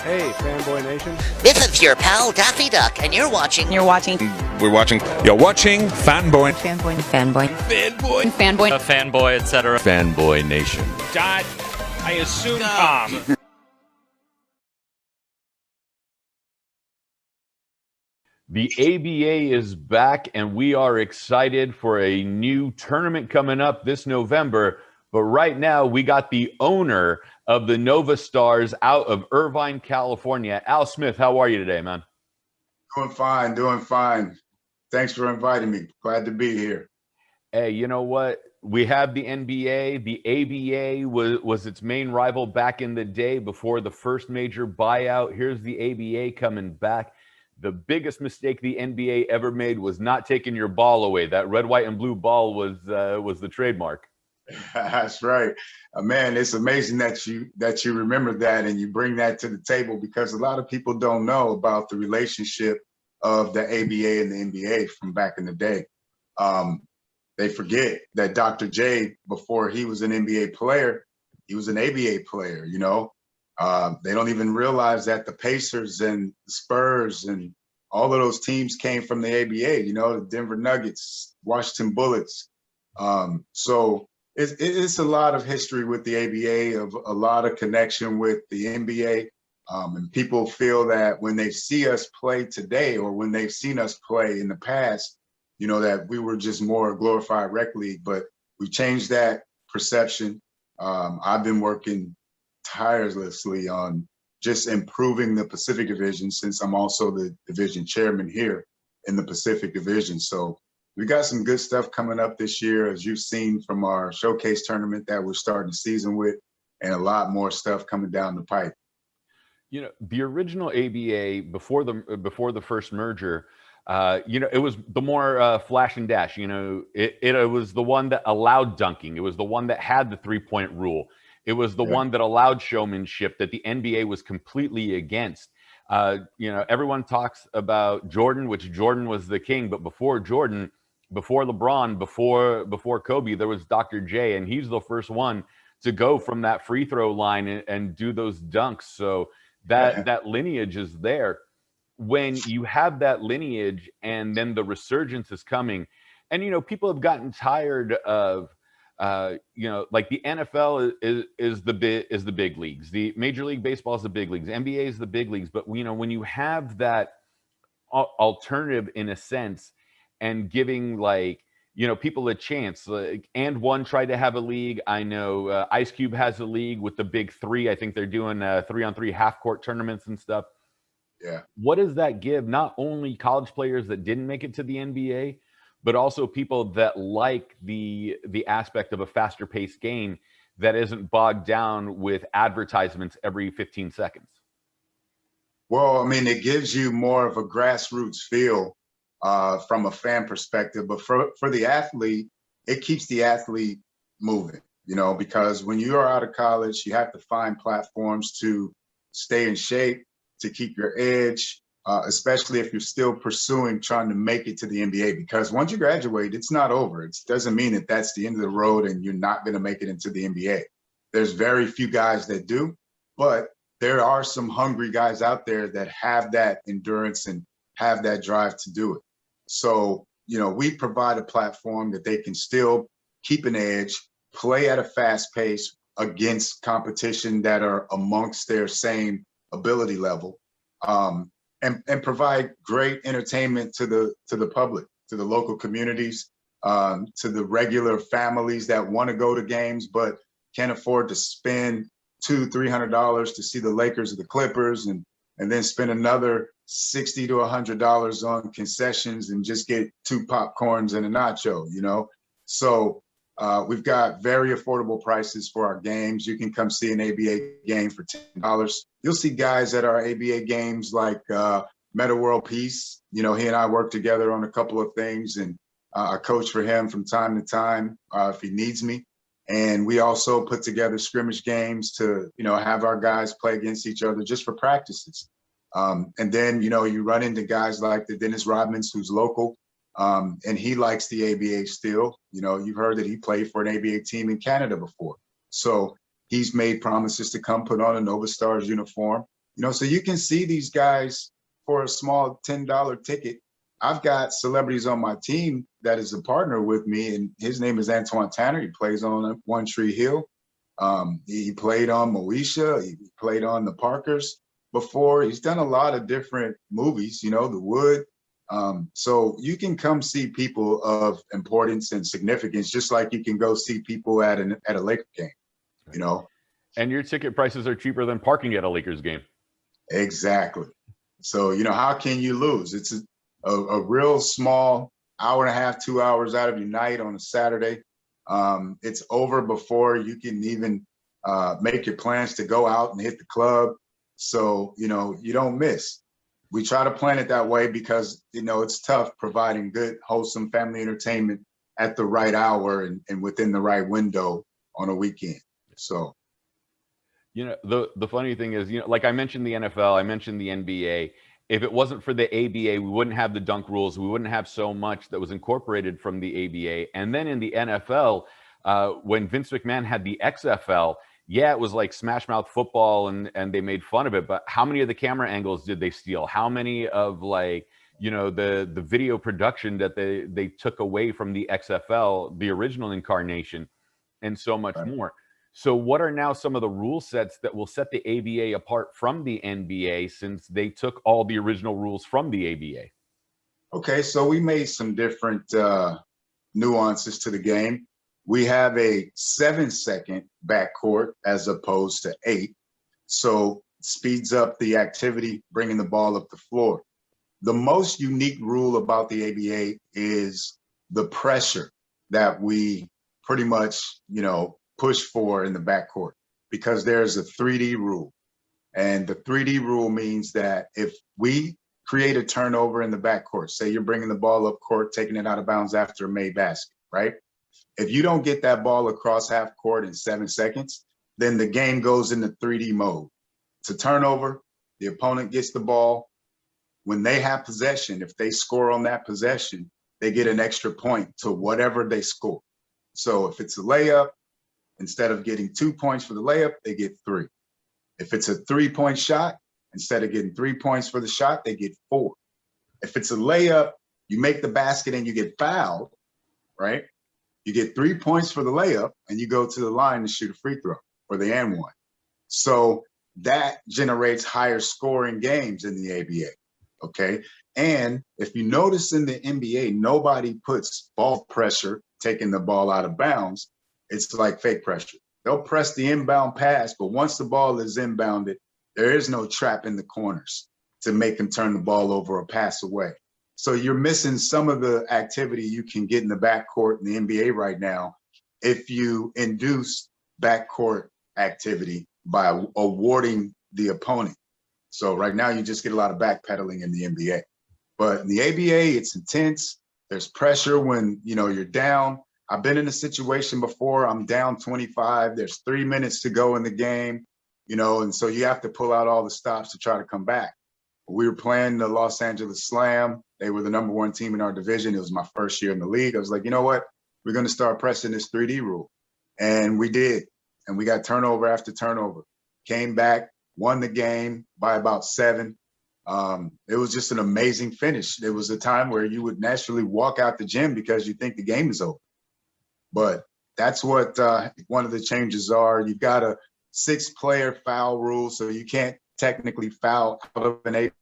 Hey, Fanboy Nation. This is your pal Daffy Duck, and you're watching. We're watching Fanboy. Fanboy, fanboy, etc. Fanboy Nation. Dot. I assume Tom. The ABA is back, and we are excited for a new tournament coming up this November. But right now, we got the owner of the Novastars out of Irvine, California. Al Smith, how are you today, man? Doing fine. Thanks for inviting me. Glad to be here. Hey, you know what? We have the NBA. The ABA was its main rival back in the day before the first major buyout. Here's the ABA coming back. The biggest mistake the NBA ever made was not taking your ball away. That red, white, and blue ball was the trademark. That's right, man. It's amazing that you remember that and you bring that to the table, because a lot of people don't know about the relationship of the ABA and the NBA from back in the day. They forget that Dr. J, before he was an NBA player, he was an ABA player. You know, they don't even realize that the Pacers and the Spurs and all of those teams came from the ABA. You know, the Denver Nuggets, Washington Bullets. So it's a lot of history with the ABA, of a lot of connection with the NBA. And people feel that when they see us play today, or when they've seen us play in the past, you know, that we were just more glorified rec league. But we changed that perception. I've been working tirelessly on just improving the Pacific Division, since I'm also the division chairman here in the Pacific Division. So we got some good stuff coming up this year, as you've seen from our showcase tournament that we're starting the season with, and a lot more stuff coming down the pipe. You know, the original ABA before the first merger, you know, it was the more flash and dash. You know, it was the one that allowed dunking. It was the one that had the 3-point rule. It was the one that allowed showmanship that the NBA was completely against. You know, everyone talks about Jordan, which Jordan was the king, but before Jordan, before LeBron, before Kobe, there was Dr. J, and he's the first one to go from that free throw line and do those dunks. So that lineage is there. When you have that lineage, and then the resurgence is coming, and you know, people have gotten tired of you know, like the NFL is the big leagues, the Major League Baseball is the big leagues, NBA is the big leagues. But you know, when you have that alternative in a sense, and giving, like, you know, people a chance, like, and one tried to have a league. I know Ice Cube has a league with the big three. I think they're doing 3-on-3 half-court tournaments and stuff. Yeah. What does that give not only college players that didn't make it to the NBA, but also people that like the aspect of a faster paced game that isn't bogged down with advertisements every 15 seconds? Well, I mean, it gives you more of a grassroots feel from a fan perspective, but for the athlete, it keeps the athlete moving, you know, because when you are out of college, you have to find platforms to stay in shape, to keep your edge, especially if you're still pursuing trying to make it to the NBA, because once you graduate, it's not over. It doesn't mean that that's the end of the road and you're not going to make it into the NBA. There's very few guys that do, but there are some hungry guys out there that have that endurance and have that drive to do it. So, you know, we provide a platform that they can still keep an edge, play at a fast pace against competition that are amongst their same ability level, and provide great entertainment to the public, to the local communities, to the regular families that want to go to games but can't afford to spend $200-300 to see the Lakers or the Clippers, and then spend another $60 to $100 on concessions and just get 2 popcorns and a nacho, you know? So we've got very affordable prices for our games. You can come see an ABA game for $10. You'll see guys at our ABA games like Meta World Peace. You know, he and I work together on a couple of things, and I coach for him from time to time if he needs me. And we also put together scrimmage games to, you know, have our guys play against each other just for practices. And then, you know, you run into guys like the Dennis Rodmans, who's local, and he likes the ABA still. You know, you've heard that he played for an ABA team in Canada before. So he's made promises to come put on a Novastars uniform You know, so you can see these guys for a small $10 ticket. I've got celebrities on my team that is a partner with me, and his name is Antoine Tanner. He plays on One Tree Hill. He played on Moesha. He played on the Parkers before. He's done a lot of different movies, you know, The Wood. So you can come see people of importance and significance, just like you can go see people at a Laker game, you know. And your ticket prices are cheaper than parking at a Lakers game. Exactly. So, you know, how can you lose? It's a real small hour and a half, 2 hours out of your night on a Saturday. It's over before you can even make your plans to go out and hit the club. So, you know, you don't miss. We try to plan it that way because, you know, it's tough providing good, wholesome family entertainment at the right hour and within the right window on a weekend. So, you know, the funny thing is, you know, like I mentioned the NFL, I mentioned the NBA. If it wasn't for the ABA, we wouldn't have the dunk rules. We wouldn't have so much that was incorporated from the ABA. And then in the NFL, when Vince McMahon had the XFL, yeah, it was like Smash Mouth football and they made fun of it. But how many of the camera angles did they steal? How many of, like, you know, the video production that they took away from the XFL, the original incarnation, and so much more. So what are now some of the rule sets that will set the ABA apart from the NBA, since they took all the original rules from the ABA? Okay, so we made some different nuances to the game. We have a 7-second backcourt as opposed to 8. So speeds up the activity, bringing the ball up the floor. The most unique rule about the ABA is the pressure that we pretty much, you know, push for in the backcourt, because there's a 3D rule. And the 3D rule means that if we create a turnover in the backcourt, say you're bringing the ball up court, taking it out of bounds after a made basket, right? If you don't get that ball across half court in 7 seconds, then the game goes into 3D mode. It's a turnover, the opponent gets the ball. When they have possession, if they score on that possession, they get an extra point to whatever they score. So if it's a layup, instead of getting 2 points for the layup, they get 3. If it's a 3-point shot, instead of getting 3 points for the shot, they get 4. If it's a layup, you make the basket and you get fouled, right? You get 3 points for the layup and you go to the line to shoot a free throw for the and one. So that generates higher scoring games in the ABA, okay? And if you notice in the NBA, nobody puts ball pressure, taking the ball out of bounds. It's like fake pressure. They'll press the inbound pass, but once the ball is inbounded, there is no trap in the corners to make them turn the ball over or pass away. So you're missing some of the activity you can get in the backcourt in the NBA right now if you induce backcourt activity by awarding the opponent. So right now you just get a lot of backpedaling in the NBA. But in the ABA, it's intense. There's pressure when, you know, you're down. I've been in a situation before, I'm down 25, there's 3 minutes to go in the game, you know, and so you have to pull out all the stops to try to come back. We were playing the Los Angeles Slam. They were the #1 team in our division. It was my first year in the league. I was like, you know what? We're going to start pressing this 3D rule. And we did. And we got turnover after turnover. Came back, won the game by about 7. It was just an amazing finish. There was a time where you would naturally walk out the gym because you think the game is over. But that's what one of the changes are. You've got a 6-player foul rule, so you can't technically foul out of an 8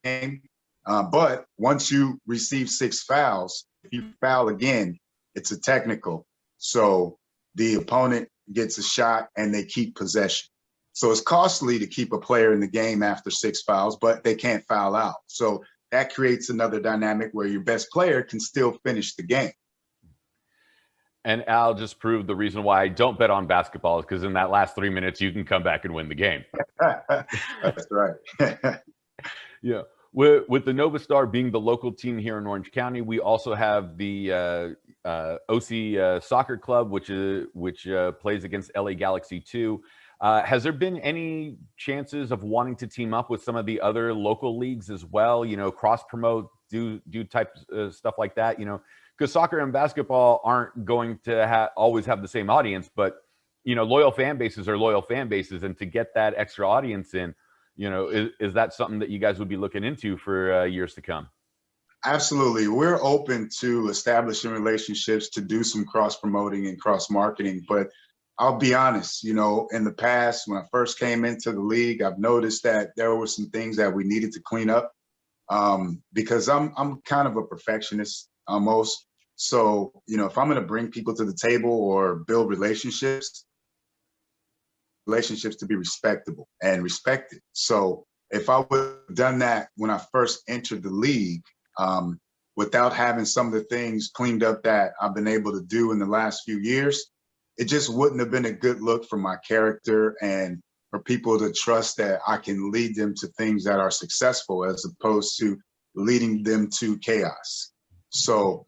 game. But once you receive 6 fouls, if you foul again, it's a technical. So the opponent gets a shot and they keep possession. So it's costly to keep a player in the game after 6 fouls, but they can't foul out. So that creates another dynamic where your best player can still finish the game. And Al just proved the reason why I don't bet on basketball is because in that last 3 minutes, you can come back and win the game. That's right. Yeah. With the Novastar being the local team here in Orange County, we also have the OC Soccer Club, which plays against LA Galaxy 2. Has there been any chances of wanting to team up with some of the other local leagues as well? You know, cross promote, do type stuff like that. You know, because soccer and basketball aren't going to always have the same audience, but you know, loyal fan bases are loyal fan bases, and to get that extra audience in, You know, is that something that you guys would be looking into for years to come? Absolutely. We're open to establishing relationships to do some cross promoting and cross marketing. But I'll be honest, you know, in the past, when I first came into the league, I've noticed that there were some things that we needed to clean up, because I'm kind of a perfectionist almost. So, you know, if I'm going to bring people to the table or build relationships to be respectable and respected. So if I would have done that when I first entered the league, without having some of the things cleaned up that I've been able to do in the last few years, it just wouldn't have been a good look for my character and for people to trust that I can lead them to things that are successful as opposed to leading them to chaos. So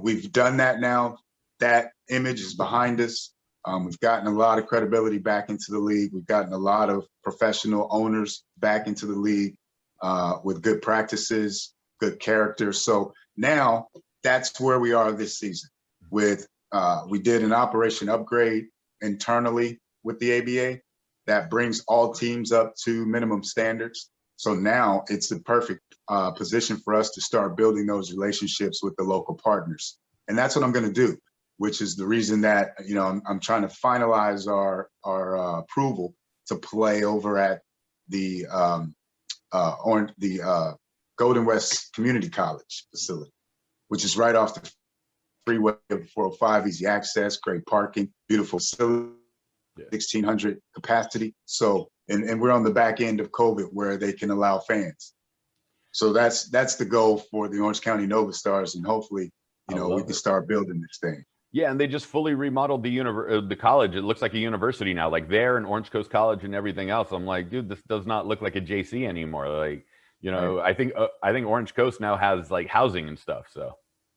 we've done that now. That image is behind us. We've gotten a lot of credibility back into the league. We've gotten a lot of professional owners back into the league with good practices, good character. So now that's where we are this season. With we did an operation upgrade internally with the ABA that brings all teams up to minimum standards. So now it's the perfect position for us to start building those relationships with the local partners. And that's what I'm going to do, which is the reason that, you know, I'm trying to finalize our approval to play over at the Golden West Community College facility, which is right off the freeway of 405, easy access, great parking, beautiful facility, 1,600 capacity. So, and we're on the back end of COVID where they can allow fans. So that's the goal for the Orange County Novastars, and hopefully, you know, we can start building this thing. Yeah, and they just fully remodeled the college. It looks like a university now, like there and Orange Coast College and everything else. I'm like, dude, this does not look like a JC anymore. Like, you know, I think Orange Coast now has like housing and stuff. So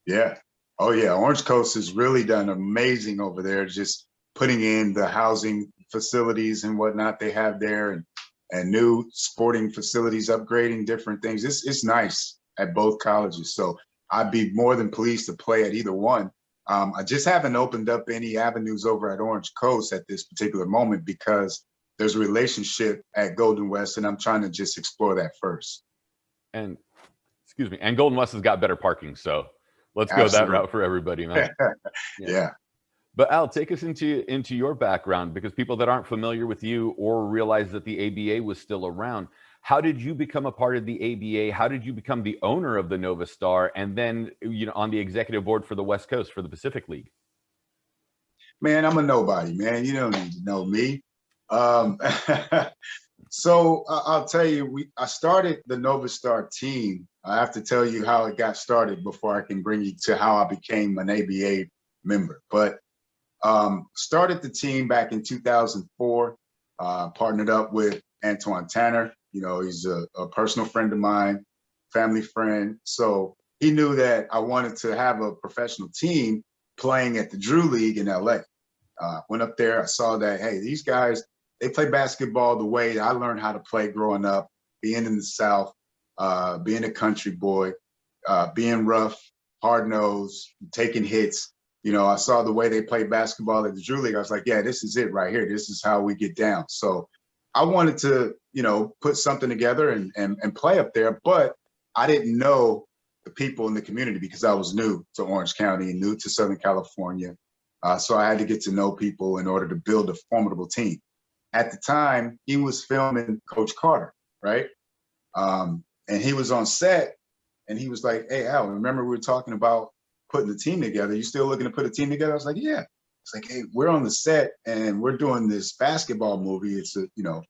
yeah, oh yeah, Orange Coast has really done amazing over there, just putting in the housing facilities and whatnot they have there, and new sporting facilities, upgrading different things. It's nice at both colleges. So I'd be more than pleased to play at either one. I just haven't opened up any avenues over at Orange Coast at this particular moment because there's a relationship at Golden West, and I'm trying to just explore that first. And excuse me, and Golden West has got better parking, so let's go that route for everybody, man. Yeah. But Al, take us into your background, because people that aren't familiar with you or realize that the ABA was still around. How did you become a part of the ABA? How did you become the owner of the Novastar, and then, you know, on the executive board for the West Coast for the Pacific League? Man, I'm a nobody, man. You don't need to know me. So I'll tell you, I started the Novastar team. I have to tell you how it got started before I can bring you to how I became an ABA member. But started the team back in 2004, partnered up with Antoine Tanner. You know, he's a personal friend of mine, family friend. So he knew that I wanted to have a professional team playing at the Drew League in LA. Went up there, I saw that, hey, these guys, they play basketball the way I learned how to play growing up, being in the South, being a country boy, being rough, hard-nosed, taking hits. You know, I saw the way they played basketball at the Drew League. I was like, yeah, this is it right here. This is how we get down. So I wanted to, you know, put something together and play up there, but I didn't know the people in the community because I was new to Orange County and new to Southern California. So I had to get to know people in order to build a formidable team. At the time, he was filming Coach Carter, right? And he was on set, and he was like, hey, Al, remember we were talking about putting the team together? You still looking to put a team together? I was like, yeah. It's like, hey, we're on the set, and we're doing this basketball movie. It's a, you know,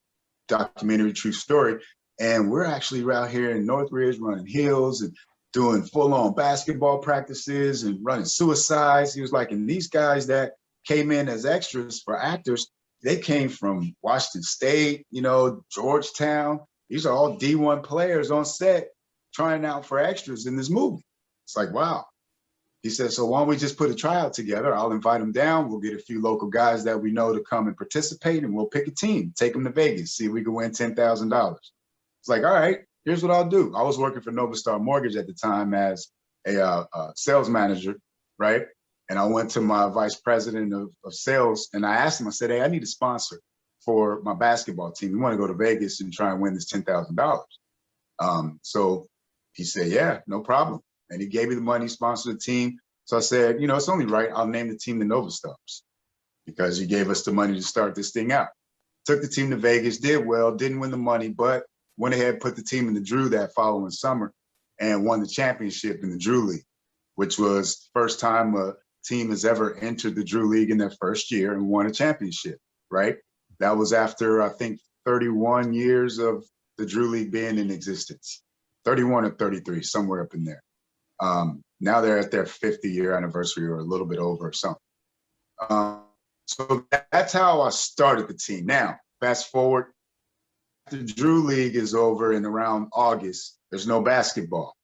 documentary, true story. And we're actually out here in Northridge running hills and doing full-on basketball practices and running suicides. He was like, and these guys that came in as extras for actors, they came from Washington State, you know, Georgetown. These are all D1 players on set trying out for extras in this movie. It's like, wow. He said, so why don't we just put a tryout together? I'll invite them down. We'll get a few local guys that we know to come and participate, and we'll pick a team, take them to Vegas, see if we can win $10,000. It's like, all right, here's what I'll do. I was working for Novastar Mortgage at the time as a sales manager, right? And I went to my vice president of sales, and I asked him, I said, hey, I need a sponsor. for my basketball team. We want to go to Vegas and try and win this $10,000. So he said, yeah, no problem. And he gave me the money, sponsored the team. So I said, it's only right. I'll name the team the Novastars because he gave us the money to start this thing out. Took the team to Vegas, did well, didn't win the money, but went ahead, put the team in the Drew that following summer and won the championship in the Drew League, which was the first time a team has ever entered the Drew League in their first year and won a championship, right? That was after, I think, 31 years of the Drew League being in existence, 31 or 33, somewhere up in there. Now they're at their 50-year anniversary or a little bit over or something. So that's how I started the team. Now, fast forward, the Drew League is over in around August. There's no basketball.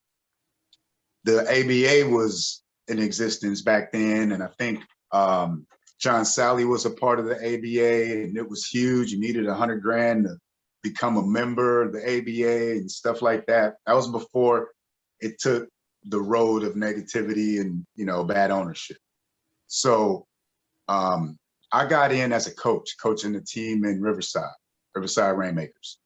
The ABA was in existence back then, and I think John Sally was a part of the ABA, and it was huge. You needed $100,000 to become a member of the ABA and stuff like that. That was before it took the road of negativity and bad ownership. So I got in as a coach, coaching the team in Riverside Rainmakers.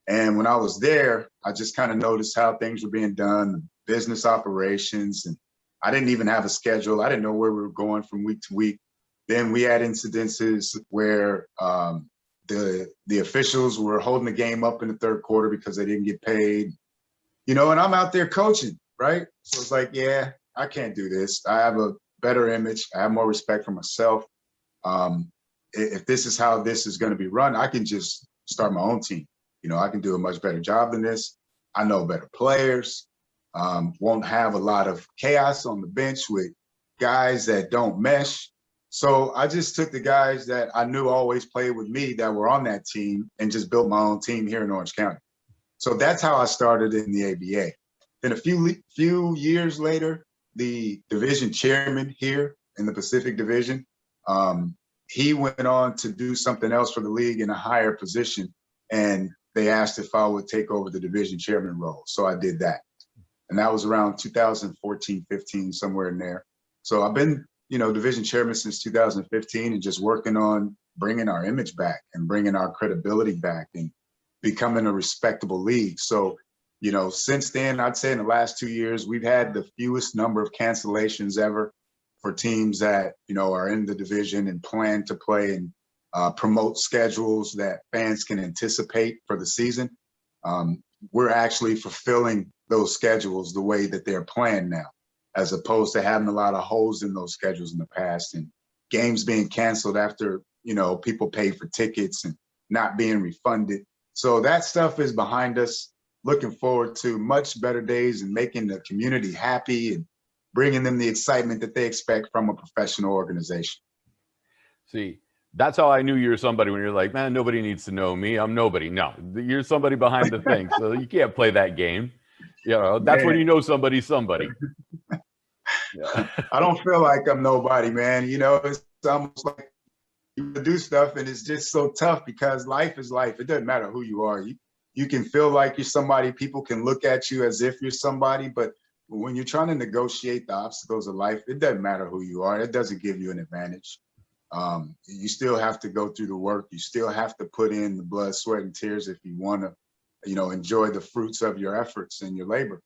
And when I was there, I just kind of noticed how things were being done, business operations, and I didn't even have a schedule. I didn't know where we were going from week to week. Then we had incidences where the officials were holding the game up in the third quarter because they didn't get paid, and I'm out there coaching, right? So it's like, yeah, I can't do this. I have a better image. I have more respect for myself. If this is how this is going to be run, I can just start my own team. I can do a much better job than this. I know better players. Won't have a lot of chaos on the bench with guys that don't mesh. So I just took the guys that I knew always played with me that were on that team and just built my own team here in Orange County. So that's how I started in the ABA. Then a few years later, the division chairman here in the Pacific Division, he went on to do something else for the league in a higher position. And they asked if I would take over the division chairman role. So I did that. And that was around 2014, 15, somewhere in there. So I've been, division chairman since 2015 and just working on bringing our image back and bringing our credibility back and becoming a respectable league. So, since then, I'd say in the last 2 years, we've had the fewest number of cancellations ever for teams that, are in the division and plan to play and promote schedules that fans can anticipate for the season. We're actually fulfilling those schedules the way that they're planned now, as opposed to having a lot of holes in those schedules in the past and games being canceled after, people pay for tickets and not being refunded. So that stuff is behind us. Looking forward to much better days and making the community happy and bringing them the excitement that they expect from a professional organization. See, that's how I knew you were somebody when you're like, man, nobody needs to know me. I'm nobody. No, you're somebody behind the thing. So you can't play that game. That's when you know somebody's somebody. Yeah. I don't feel like I'm nobody, man. It's almost like you do stuff and it's just so tough because life is life. It doesn't matter who you are. You can feel like you're somebody. People can look at you as if you're somebody, but when you're trying to negotiate the obstacles of life, it doesn't matter who you are. It doesn't give you an advantage. You still have to go through the work. You still have to put in the blood, sweat, and tears if you want to, enjoy the fruits of your efforts and your labor.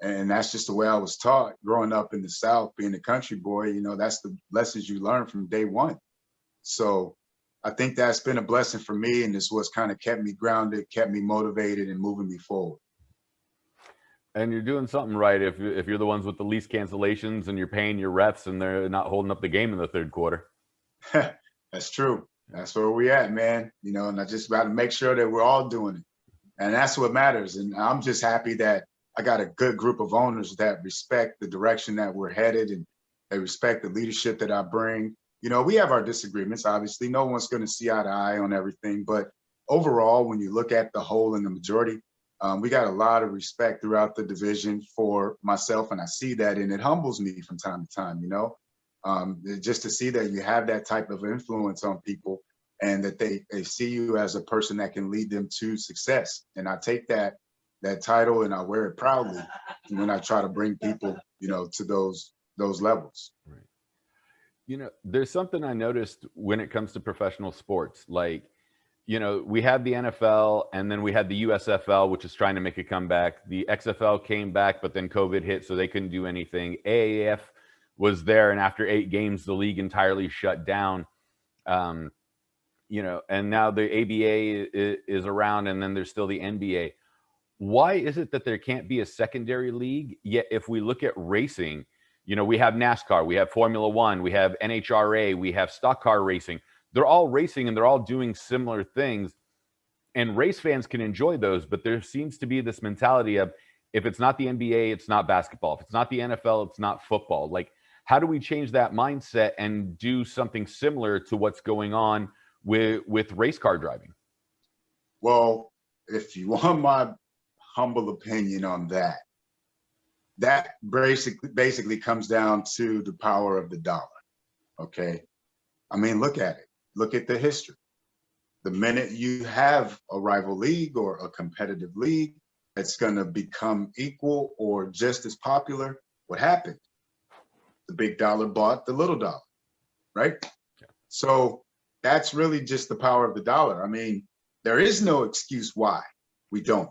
And that's just the way I was taught growing up in the South, being a country boy. That's the lessons you learn from day one. So I think that's been a blessing for me, and it's what's kind of kept me grounded, kept me motivated, and moving me forward. And you're doing something right if you're the ones with the least cancellations and you're paying your refs and they're not holding up the game in the third quarter. That's true. That's where we at, man. And I just got to make sure that we're all doing it. And that's what matters. And I'm just happy that I got a good group of owners that respect the direction that we're headed and they respect the leadership that I bring. We have our disagreements, obviously. No one's going to see eye to eye on everything. But overall, when you look at the whole and the majority, we got a lot of respect throughout the division for myself. And I see that, and it humbles me from time to time, just to see that you have that type of influence on people and that they see you as a person that can lead them to success. And I take that title and I wear it proudly when I try to bring people, to those levels. Right. There's something I noticed when it comes to professional sports. Like you know, we had the NFL and then we had the USFL, which is trying to make a comeback. The XFL came back, but then COVID hit, so they couldn't do anything. AAF was there, and after 8 games, the league entirely shut down. You know, and now the ABA is around, and then there's still the NBA. Why is it that there can't be a secondary league? Yet, if we look at racing, you know, we have NASCAR, we have Formula One, we have NHRA, we have stock car racing. They're all racing and they're all doing similar things. And race fans can enjoy those, but there seems to be this mentality of if it's not the NBA, it's not basketball. If it's not the NFL, it's not football. Like, how do we change that mindset and do something similar to what's going on with race car driving? Well, if you want my humble opinion on that, that basically comes down to the power of the dollar. Okay. I mean, look at it. Look at the history. The minute you have a rival league or a competitive league that's going to become equal or just as popular, what happened? The big dollar bought the little dollar, right? Yeah. So that's really just the power of the dollar. I mean, there is no excuse why we don't.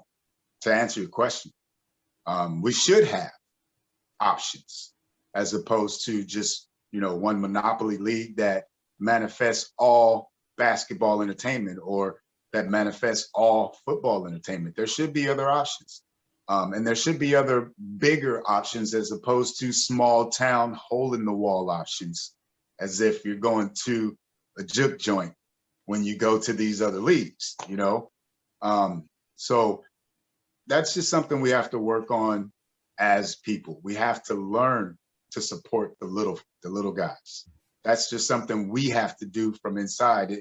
To answer your question, we should have options as opposed to just, you know, one monopoly league that manifests all basketball entertainment or that manifests all football entertainment. There should be other options. And there should be other bigger options as opposed to small town hole in the wall options, as if you're going to a juke joint when you go to these other leagues, you know? So that's just something we have to work on as people. We have to learn to support the little guys. That's just something we have to do from inside.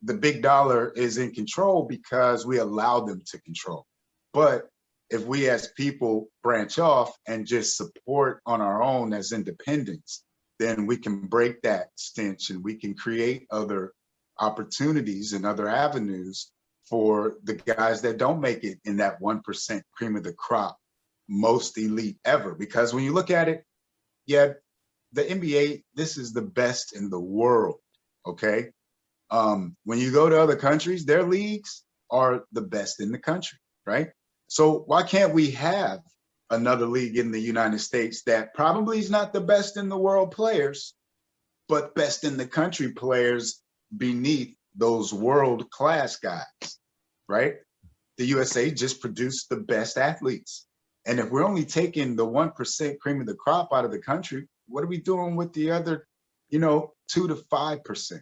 The big dollar is in control because we allow them to control. But if we as people branch off and just support on our own as independents, then we can break that stench and we can create other opportunities and other avenues for the guys that don't make it in that 1% cream of the crop, most elite ever. Because when you look at it, yeah, the NBA, this is the best in the world, okay? When you go to other countries, their leagues are the best in the country, right? So why can't we have another league in the United States that probably is not the best in the world players, but best in the country players beneath those world-class guys, right? The USA just produced the best athletes. And if we're only taking the 1% cream of the crop out of the country, what are we doing with the other, 2 to 5%?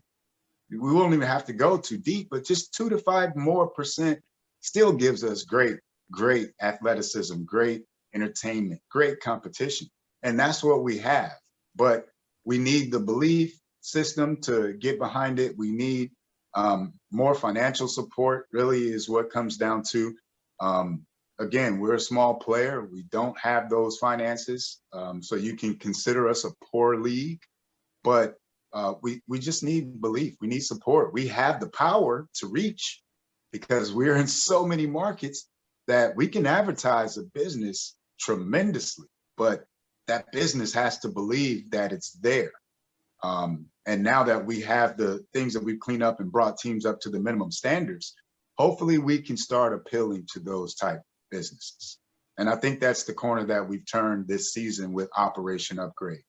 We won't even have to go too deep, but just 2 to 5 more percent still gives us great athleticism, great entertainment, great competition. And that's what we have. But we need the belief system to get behind it. We need more financial support, really is what comes down to. Again, we're a small player. We don't have those finances. So you can consider us a poor league, but we just need belief. We need support. We have the power to reach because we're in so many markets that we can advertise a business tremendously, but that business has to believe that it's there. And now that we have the things that we've cleaned up and brought teams up to the minimum standards, hopefully we can start appealing to those type businesses. And I think that's the corner that we've turned this season with Operation Upgrade.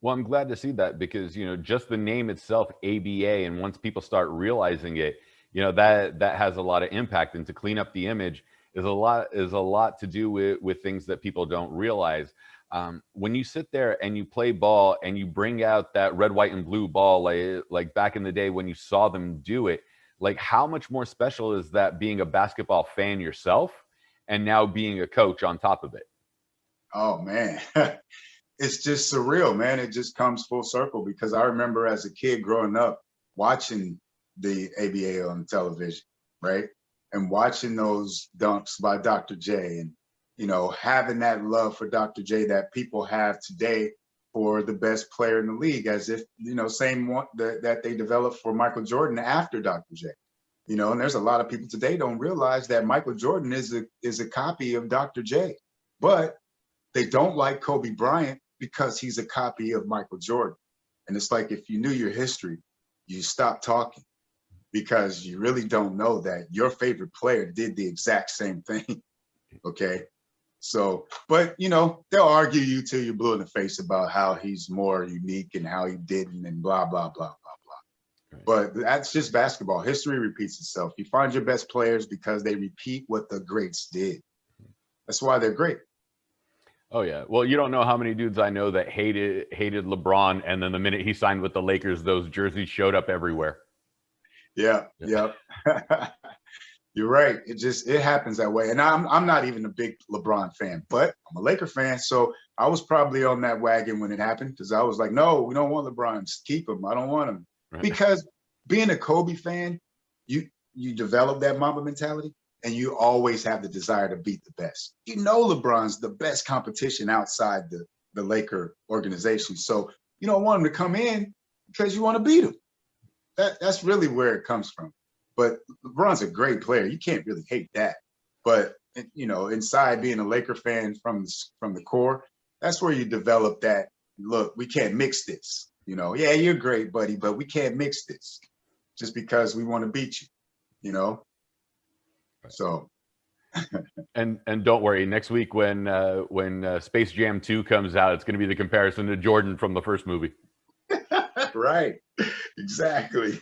Well, I'm glad to see that because, just the name itself, ABA, and once people start realizing it, that has a lot of impact. And to clean up the image is a lot to do with things that people don't realize. When you sit there and you play ball and you bring out that red, white, and blue ball, like back in the day when you saw them do it, like how much more special is that being a basketball fan yourself and now being a coach on top of it? Oh, man. It's just surreal, man. It just comes full circle because I remember as a kid growing up watching the ABA on television, right? And watching those dunks by Dr. J and, having that love for Dr. J that people have today for the best player in the league, as if, same one that they developed for Michael Jordan after Dr. J. And there's a lot of people today don't realize that Michael Jordan is a copy of Dr. J, but they don't like Kobe Bryant because he's a copy of Michael Jordan. And it's like, if you knew your history, you stop talking. because you really don't know that your favorite player did the exact same thing. Okay. So, but they'll argue you till you're blue in the face about how he's more unique and how he didn't and blah, blah, blah, blah, blah. Right. But that's just basketball. History repeats itself. You find your best players because they repeat what the greats did. That's why they're great. Oh yeah. Well, you don't know how many dudes I know that hated LeBron, and then the minute he signed with the Lakers, those jerseys showed up everywhere. Yeah. You're right. It happens that way. And I'm not even a big LeBron fan, but I'm a Laker fan. So I was probably on that wagon when it happened, because I was like, no, we don't want LeBron. Just keep him. I don't want him. Right. Because being a Kobe fan, you develop that Mamba mentality, and you always have the desire to beat the best. LeBron's the best competition outside the Laker organization. So you don't want him to come in because you want to beat him. That's really where it comes from. But LeBron's a great player. You can't really hate that. But inside being a Laker fan from the core, that's where you develop that. Look, we can't mix this. Yeah, you're great, buddy, but we can't mix this just because we want to beat you. So. And don't worry, next week when Space Jam 2 comes out, it's going to be the comparison to Jordan from the first movie. Right. Exactly.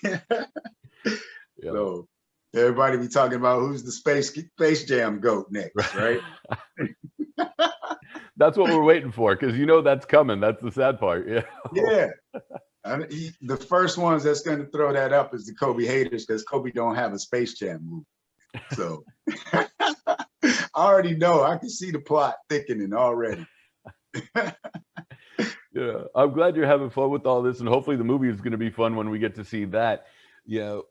Yeah. So everybody be talking about who's the Space Jam GOAT next, right? That's what we're waiting for, because that's coming. That's the sad part. Yeah. Yeah. The first ones that's going to throw that up is the Kobe haters, because Kobe don't have a Space Jam movie. So I already know. I can see the plot thickening already. Yeah, I'm glad you're having fun with all this, and hopefully the movie is going to be fun when we get to see that.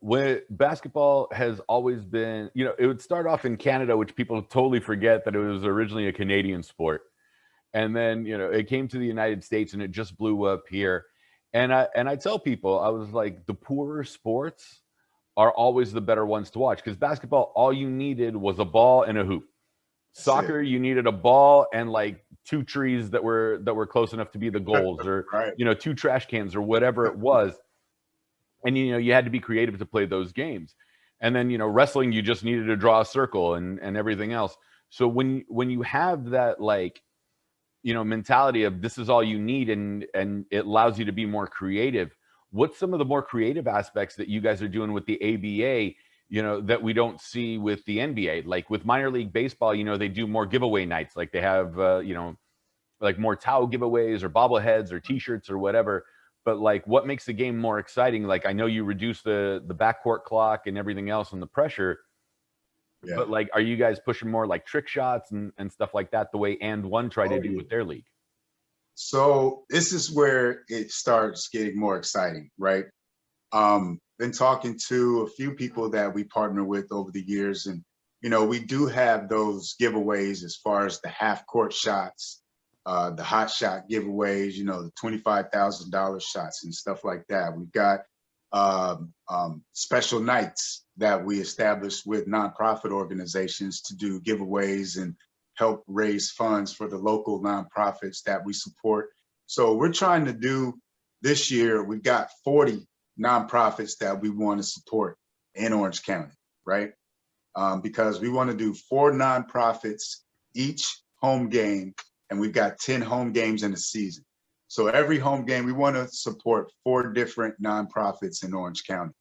When basketball has always been, it would start off in Canada, which people totally forget that it was originally a Canadian sport. And then, it came to the United States and it just blew up here. And I tell people, I was like, the poorer sports are always the better ones to watch, because basketball, all you needed was a ball and a hoop. Soccer, you needed a ball and like 2 trees that were close enough to be the goals, or right. 2 trash cans or whatever it was. And you had to be creative to play those games. And then wrestling, you just needed to draw a circle and everything else. So when you have that mentality of this is all you need, and it allows you to be more creative. What's some of the more creative aspects that you guys are doing with the ABA, that we don't see with the NBA? Like with minor league baseball, they do more giveaway nights. Like they have, like more towel giveaways or bobbleheads or T-shirts or whatever. But like, what makes the game more exciting? Like, I know you reduce the backcourt clock and everything else and the pressure. Yeah. But like, are you guys pushing more like trick shots and stuff like that, the way And One tried to do with their league? So this is where it starts getting more exciting, right? Been talking to a few people that we partner with over the years, and we do have those giveaways as far as the half court shots, the hot shot giveaways, the $25,000 shots and stuff like that. We've got special nights that we established with nonprofit organizations to do giveaways and help raise funds for the local nonprofits that we support. So we're trying to do this year, we've got 40 nonprofits that we want to support in Orange County, right? Because we want to do 4 nonprofits each home game, and we've got 10 home games in a season. So every home game, we want to support 4 different nonprofits in Orange County.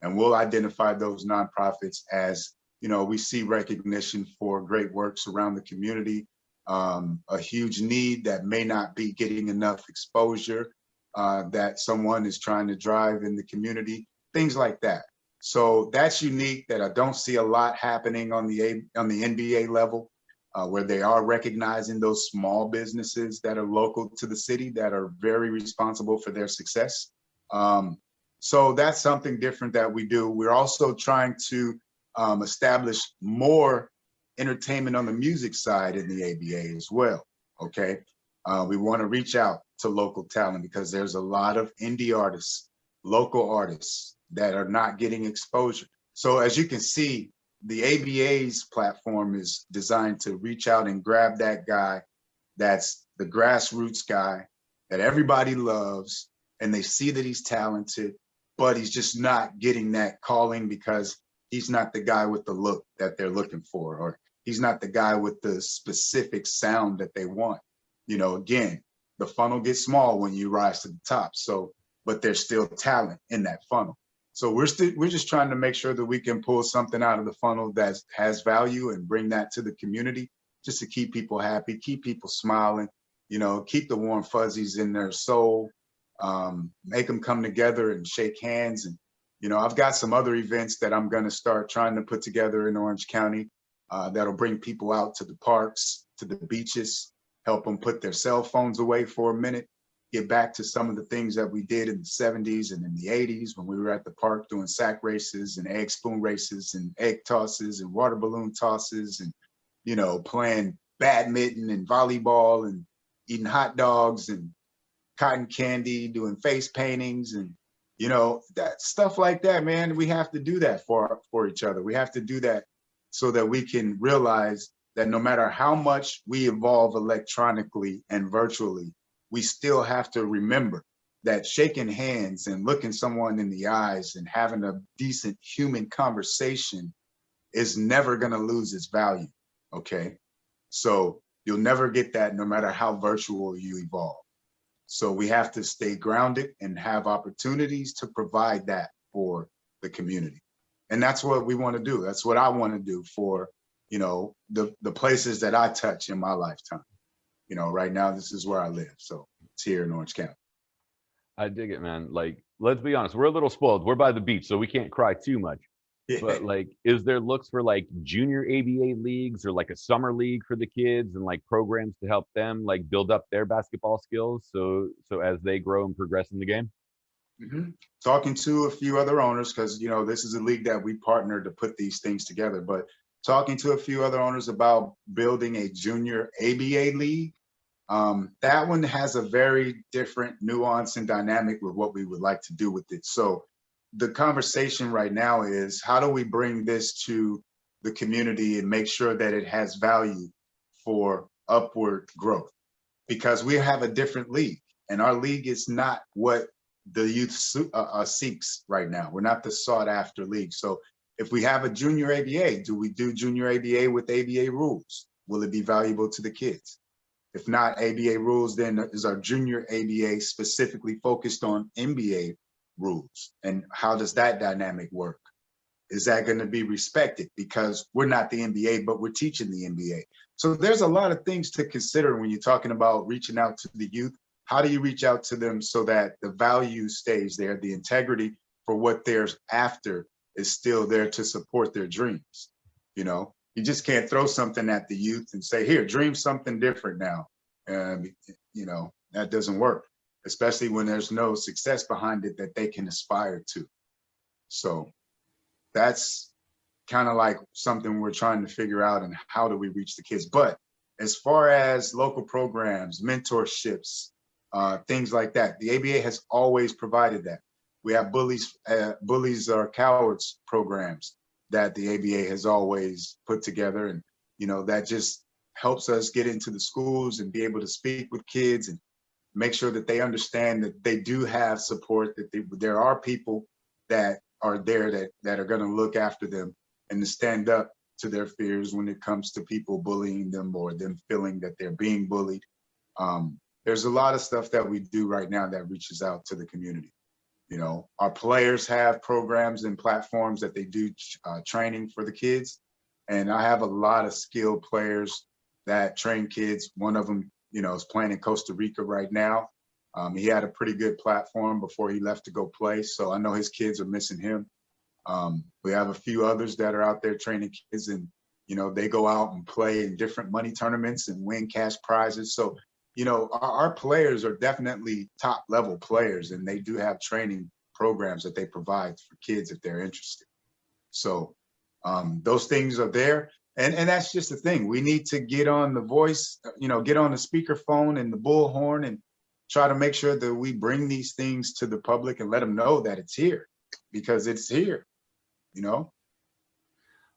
And we'll identify those nonprofits as, we see recognition for great works around the community, a huge need that may not be getting enough exposure, that someone is trying to drive in the community, things like that. So that's unique, that I don't see a lot happening on the NBA level, where they are recognizing those small businesses that are local to the city that are very responsible for their success. So that's something different that we do. We're also trying to establish more entertainment on the music side in the ABA as well, okay? We want to reach out to local talent, because there's a lot of indie artists, local artists that are not getting exposure. So as you can see, the ABA's platform is designed to reach out and grab that guy that's the grassroots guy that everybody loves, and they see that he's talented, but he's just not getting that calling because he's not the guy with the look that they're looking for, or he's not the guy with the specific sound that they want. You know, again, the funnel gets small when you rise to the top. So, but there's still talent in that funnel. So we're just trying to make sure that we can pull something out of the funnel that has value and bring that to the community, just to keep people happy, keep people smiling, you know, keep the warm fuzzies in their soul, make them come together and shake hands. And, you know, I've got some other events that I'm going to start trying to put together in Orange County that'll bring people out to the parks, to the beaches, help them put their cell phones away for a minute, get back to some of the things that we did in the 70s and in the 80s when we were at the park doing sack races and egg spoon races and egg tosses and water balloon tosses and, you know, playing badminton and volleyball and eating hot dogs and cotton candy, doing face paintings and, you know, that stuff like that, man. We have to do that for each other. We have to do that so that we can realize that no matter how much we evolve electronically and virtually, we still have to remember that shaking hands and looking someone in the eyes and having a decent human conversation is never going to lose its value. Okay. So you'll never get that no matter how virtual you evolve. So we have to stay grounded and have opportunities to provide that for the community. And that's what we want to do. That's what I want to do for, you know, the places that I touch in my lifetime. You know, right now, this is where I live. So it's here in Orange County. I dig it, man. Like, let's be honest, we're a little spoiled. We're by the beach, so we can't cry too much. Yeah. But like, is there looks for like junior ABA leagues or like a summer league for the kids and like programs to help them like build up their basketball skills so as they grow and progress in the game? Mm-hmm. Talking to a few other owners, because, you know, this is a league that we partnered to put these things together, but talking to a few other owners about building a junior ABA league. That one has a very different nuance and dynamic with what we would like to do with it. So the conversation right now is, how do we bring this to the community and make sure that it has value for upward growth? Because we have a different league, and our league is not what the youth seeks right now. We're not the sought after league. So if we have a junior ABA, do we do junior ABA with ABA rules? Will it be valuable to the kids? If not ABA rules, then is our junior ABA specifically focused on NBA rules? And how does that dynamic work? Is that going to be respected? Because we're not the NBA, but we're teaching the NBA. So there's a lot of things to consider when you're talking about reaching out to the youth. How do you reach out to them so that the value stays there, the integrity for what they're after is still there to support their dreams? You know, you just can't throw something at the youth and say, here, dream something different now. You know, that doesn't work, especially when there's no success behind it that they can aspire to. So that's kind of like something we're trying to figure out, and how do we reach the kids? But as far as local programs, mentorships, things like that, the ABA has always provided that. We have bullies or cowards programs that the ABA has always put together. And, you know, that just helps us get into the schools and be able to speak with kids and make sure that they understand that they do have support, that there are people that are there that are going to look after them and to stand up to their fears when it comes to people bullying them or them feeling that they're being bullied. There's a lot of stuff that we do right now that reaches out to the community. You know, our players have programs and platforms that they do training for the kids. And I have a lot of skilled players that train kids. One of them, you know, is playing in Costa Rica right now. He had a pretty good platform before he left to go play. So I know his kids are missing him. We have a few others that are out there training kids, and, you know, they go out and play in different money tournaments and win cash prizes. So, you know, our players are definitely top level players, and they do have training programs that they provide for kids if they're interested. So those things are there. And that's just the thing. We need to get on the voice, you know, get on the speakerphone and the bullhorn and try to make sure that we bring these things to the public and let them know that it's here, because it's here, you know?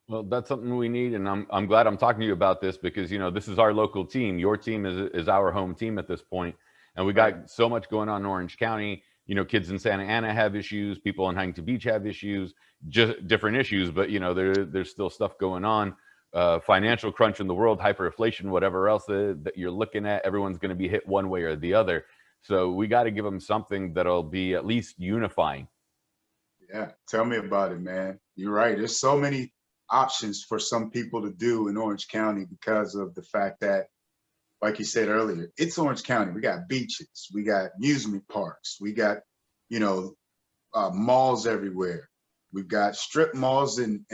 Well, that's something we need, and I'm glad I'm talking to you about this, because, you know, this is our local team. Your team is our home team at this point, and we got so much going on in Orange County. you know, kids in Santa Ana have issues, people in Huntington Beach have issues, just different issues, but you know, there's still stuff going on. Financial crunch in the world, hyperinflation, whatever else that you're looking at, everyone's going to be hit one way or the other. So we got to give them something that'll be at least unifying. Yeah, tell me about it, man. You're right. There's so many options for some people to do in Orange County because of the fact that, like you said earlier, it's Orange County. We got beaches, we got amusement parks, we got, you know, malls everywhere. We've got strip malls and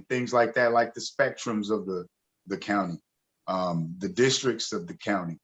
things like that, like the spectrums of the county, the districts of the county,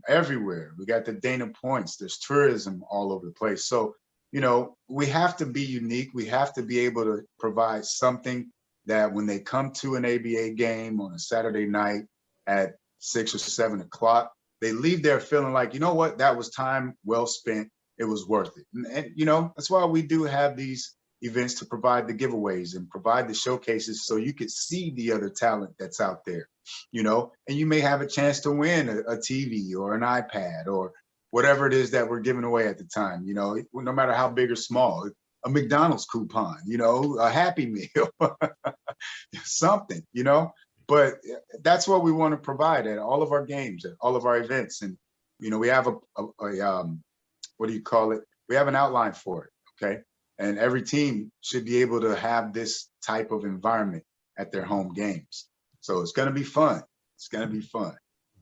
everywhere. We got the Dana Points. There's tourism all over the place. So, you know, we have to be unique. We have to be able to provide something that when they come to an ABA game on a Saturday night at 6 or 7 o'clock, they leave there feeling like, you know what, that was time well spent. It was worth it. And you know, that's why we do have these events to provide the giveaways and provide the showcases so you could see the other talent that's out there, you know, and you may have a chance to win a TV or an iPad or whatever it is that we're giving away at the time, you know, no matter how big or small, a McDonald's coupon, you know, a Happy Meal, something, you know, but that's what we want to provide at all of our games, at all of our events. And, you know, we have a what do you call it? We have an outline for it. Okay. And every team should be able to have this type of environment at their home games. So it's going to be fun. It's going to be fun.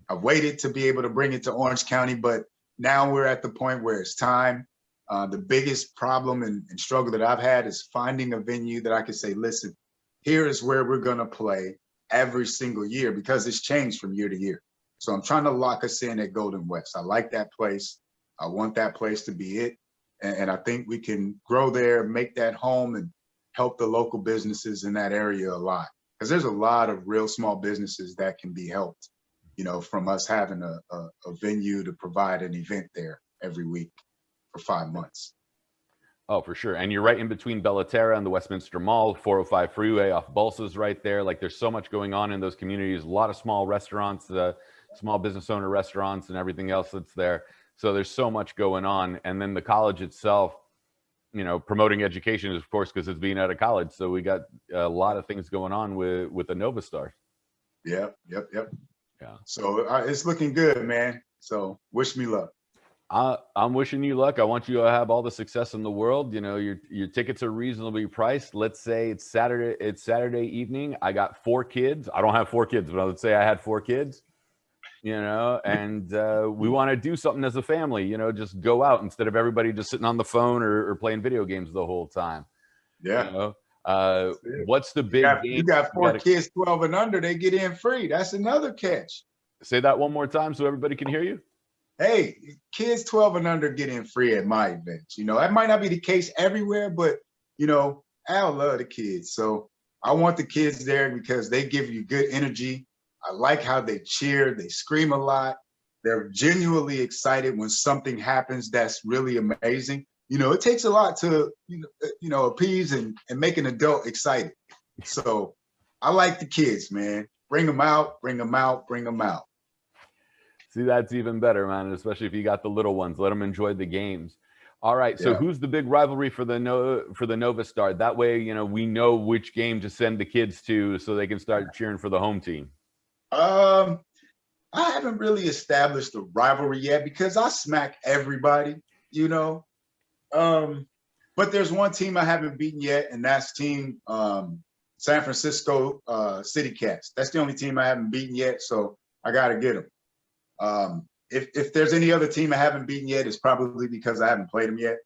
I waited to be able to bring it to Orange County, but now we're at the point where it's time. The biggest problem and struggle that I've had is finding a venue that I can say, listen, here is where we're going to play every single year, because it's changed from year to year. So I'm trying to lock us in at Golden West. I like that place. I want that place to be it. And I think we can grow there, make that home, and help the local businesses in that area a lot. Because there's a lot of real small businesses that can be helped, you know, from us having a venue to provide an event there every week for 5 months. Oh, for sure. And you're right in between Bellaterra and the Westminster Mall, 405 freeway off Bulsa's right there. Like, there's so much going on in those communities, a lot of small restaurants, small business owner restaurants and everything else that's there. So there's so much going on. And then the college itself, you know, promoting education, of course, because it's being out of college. So we got a lot of things going on with the Novastars. Yep. Yeah. So it's looking good, man. So wish me luck. I'm wishing you luck. I want you to have all the success in the world. You know, your tickets are reasonably priced. Let's say it's Saturday evening. I got 4 kids. I don't have 4 kids, but let's say I had 4 kids. You know, and we want to do something as a family, you know, just go out instead of everybody just sitting on the phone or playing video games the whole time. Yeah. You know? What's the big game? You got 4 kids 12 and under, they get in free. That's another catch. Say that one more time so everybody can hear you. Hey, kids 12 and under get in free at my events. You know, that might not be the case everywhere, but, you know, Al love the kids. So I want the kids there because they give you good energy. I like how they cheer, they scream a lot. They're genuinely excited when something happens that's really amazing. You know, it takes a lot to, you know, appease and make an adult excited. So I like the kids, man. Bring them out, bring them out, bring them out. See, that's even better, man, especially if you got the little ones. Let them enjoy the games. All right, so who's the big rivalry for the Novastar? That way, you know, we know which game to send the kids to so they can start cheering for the home team. I haven't really established a rivalry yet because I smack everybody, you know. But there's one team I haven't beaten yet, and that's team San Francisco City Cats. That's the only team I haven't beaten yet, so I got to get them. If there's any other team I haven't beaten yet, it's probably because I haven't played them yet,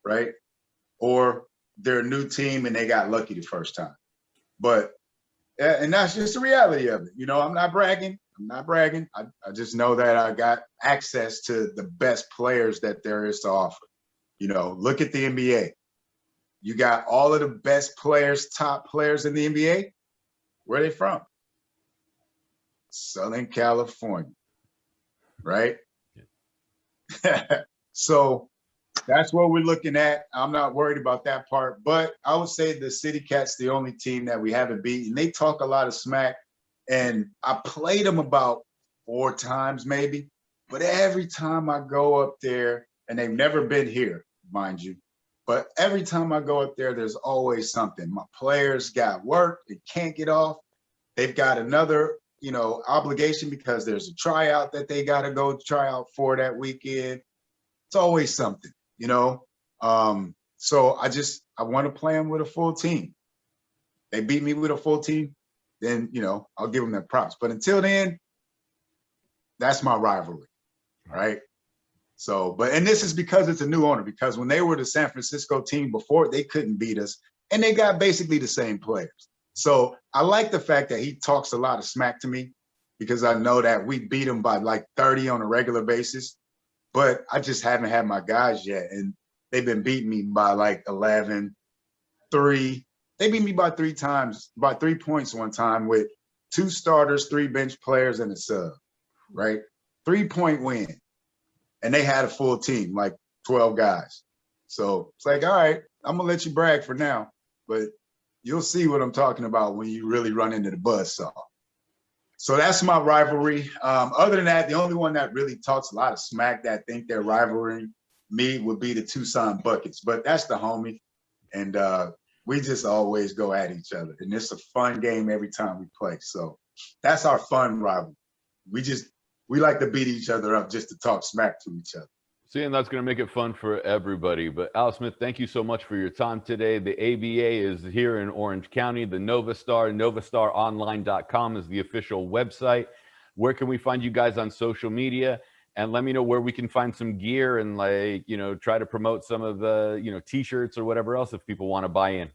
right? Or they're a new team and they got lucky the first time. But and that's just the reality of it. You know, I'm not bragging. I just know that I got access to the best players that there is to offer. You know, look at the NBA. You got all of the best players, top players in the NBA. Where are they from? Southern California, right? Yeah. So that's what we're looking at. I'm not worried about that part, but I would say the City Cats, the only team that we haven't beaten. They talk a lot of smack, and I played them about 4 times maybe, but every time I go up there, and they've never been here, mind you. But every time I go up there, there's always something. My players got work, they can't get off. They've got another, obligation because there's a tryout that they got to go try out for that weekend. It's always something, So I want to play them with a full team. They beat me with a full team, then, I'll give them their props. But until then, that's my rivalry, right? So, and this is because it's a new owner, because when they were the San Francisco team before, they couldn't beat us, and they got basically the same players. So I like the fact that he talks a lot of smack to me, because I know that we beat him by like 30 on a regular basis, but I just haven't had my guys yet. And they've been beating me by like 11, 3. They beat me by 3 times, by 3 points one time with 2 starters, 3 bench players, and a sub, right? 3-point win. And they had a full team, like 12 guys. So it's like, all right, I'm going to let you brag for now, but you'll see what I'm talking about when you really run into the buzzsaw. So that's my rivalry. Other than that, the only one that really talks a lot of smack that think they're rivaling me would be the Tucson Buckets, but that's the homie. And we just always go at each other. And it's a fun game every time we play. So that's our fun rivalry. We like to beat each other up just to talk smack to each other. See, and that's going to make it fun for everybody. But Al Smith, thank you so much for your time today. The ABA is here in Orange County. The Novastar, novastaronline.com is the official website. Where can we find you guys on social media? And let me know where we can find some gear and try to promote some of the, T-shirts or whatever else if people want to buy in.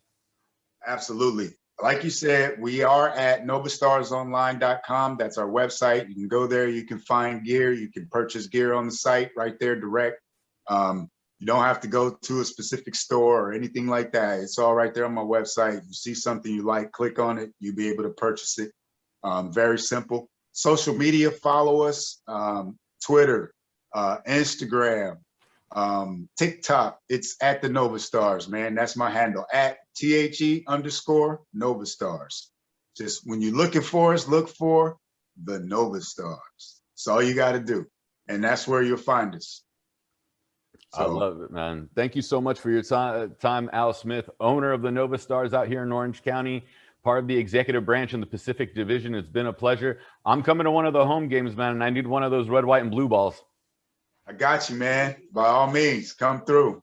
Absolutely. Like you said, we are at novastarsonline.com. That's our website. You can go there. You can find gear. You can purchase gear on the site right there direct. You don't have to go to a specific store or anything like that. It's all right there on my website. You see something you like, click on it. You'll be able to purchase it. Very simple. Social media, follow us. Twitter, Instagram, TikTok. It's at the Novastars, man. That's my handle, at @THE_Novastars. Just when you're looking for us, look for the Novastars. That's all you got to do. And that's where you'll find us. So, I love it, man. Thank you so much for your time, Al Smith, owner of the Novastars out here in Orange County, part of the executive branch in the Pacific Division. It's been a pleasure. I'm coming to one of the home games, man, and I need one of those red, white, and blue balls. I got you, man. By all means, come through.